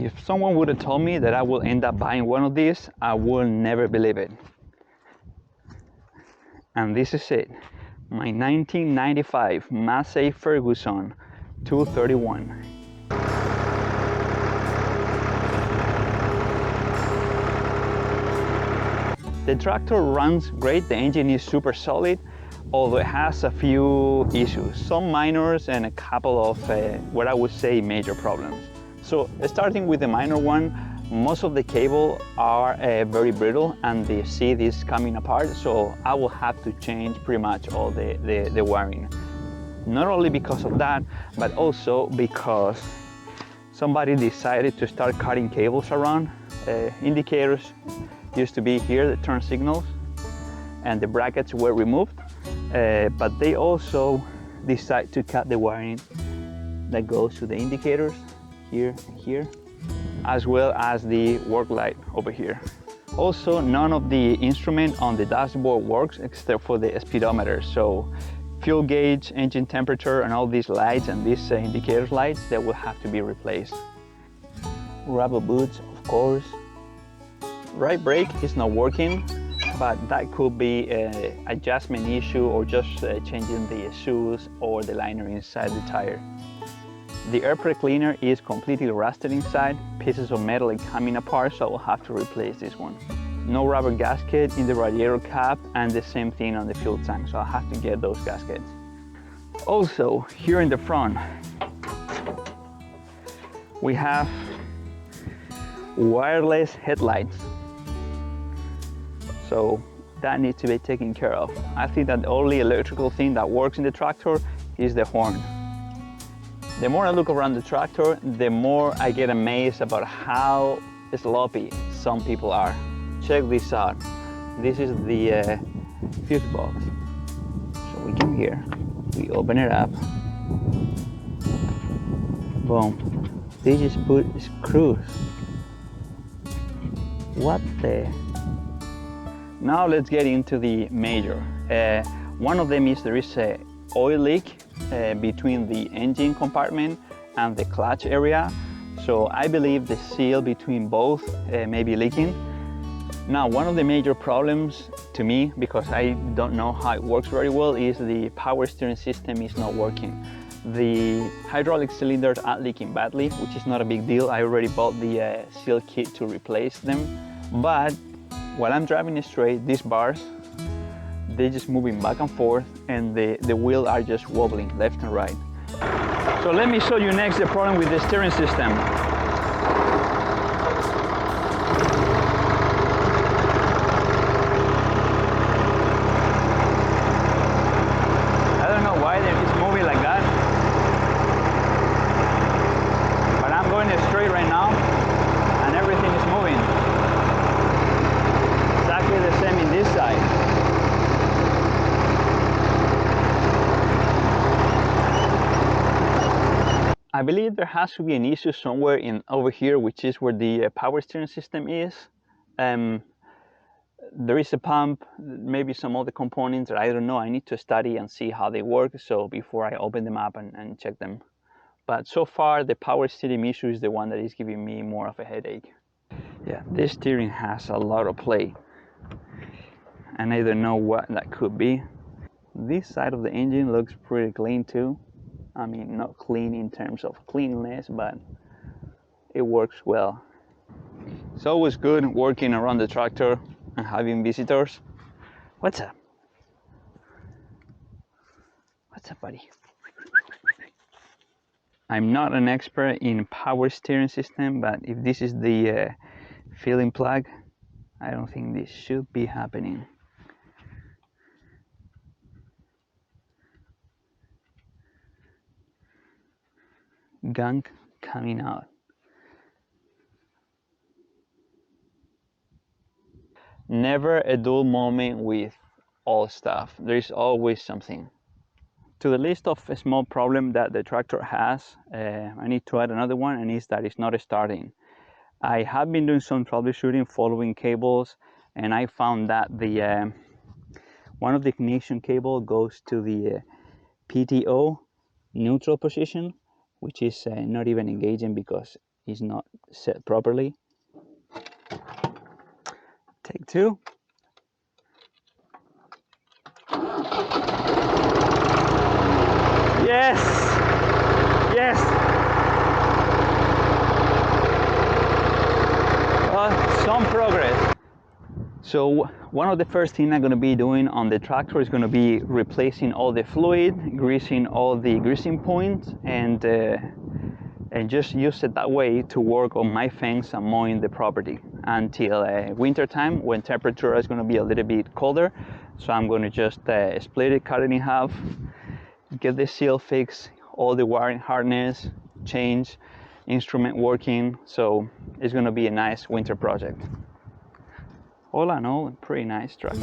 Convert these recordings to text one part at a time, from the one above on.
If someone would have told me that I will end up buying one of these, I will never believe it. And this is it, my 1995 Massey Ferguson 231. The tractor runs great, the engine is super solid, although it has a few issues, some minors and a couple of what I would say major problems. So starting with the minor one, most of the cable are very brittle and the seat is coming apart, so I will have to change pretty much all the wiring. Not only because of that, but also because somebody decided to start cutting cables around. Indicators used to be here, the turn signals, and the brackets were removed, but they also decide to cut the wiring that goes to the indicators here and here, as well as the work light over here. Also, none of the instrument on the dashboard works except for the speedometer, so fuel gauge, engine temperature, and all these lights and these indicators lights, they will have to be replaced. Rubber boots, of course. Right brake is not working, but that could be an adjustment issue or just changing the shoes or the liner inside the tire. The air pressure cleaner is completely rusted inside, pieces of metal are coming apart, so I will have to replace this one. No rubber gasket in the radiator cap, and the same thing on the fuel tank, so I'll have to get those gaskets. Also, here in the front, we have wireless headlights. So that needs to be taken care of. I think that the only electrical thing that works in the tractor is the horn. The more I look around the tractor, the more I get amazed about how sloppy some people are. Check this out. This is the fuse box. So we come here, we open it up. Boom. They just put screws. What the? Now let's get into the major. One of them is there is a oil leak between the engine compartment and the clutch area. So I believe the seal between both may be leaking. Now, one of the major problems to me, because I don't know how it works very well, is the power steering system is not working. The hydraulic cylinders are leaking badly, which is not a big deal. I already bought the seal kit to replace them. But while I'm driving straight, these bars, they're just moving back and forth, and the wheels are just wobbling left and right. So let me show you next the problem with the steering system. I don't know why it's moving like that, but I'm going straight right now, and everything is moving. Exactly the same in this side. I believe there has to be an issue somewhere in over here, which is where the power steering system is. There is a pump, maybe some other components that I don't know. I need to study and see how they work, so before I open them up and check them. But so far, the power steering issue is the one that is giving me more of a headache. Yeah, this steering has a lot of play, and I don't know what that could be. This side of the engine looks pretty clean too. I mean, not clean in terms of cleanliness, but it works well. It's always good working around the tractor and having visitors. What's up? What's up, buddy? I'm not an expert in power steering system, but if this is the filling plug, I don't think this should be happening. Gunk coming out. Never a dull moment with all stuff. There's always something. To the list of a small problem that the tractor has, I need to add another one, and is that it's not starting. I have been doing some troubleshooting following cables, and I found that the one of the ignition cable goes to the PTO neutral position, which is not even engaging because is not set properly. Take two. Yes! Yes! Some progress. So one of the first things I'm going to be doing on the tractor is going to be replacing all the fluid, greasing all the greasing points, and just use it that way to work on my fence and mowing the property until winter time, when temperature is going to be a little bit colder. So I'm going to just split it, cut it in half, get the seal fixed, all the wiring harness change, instrument working. So it's going to be a nice winter project. All in all, pretty nice tractor.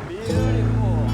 Beautiful.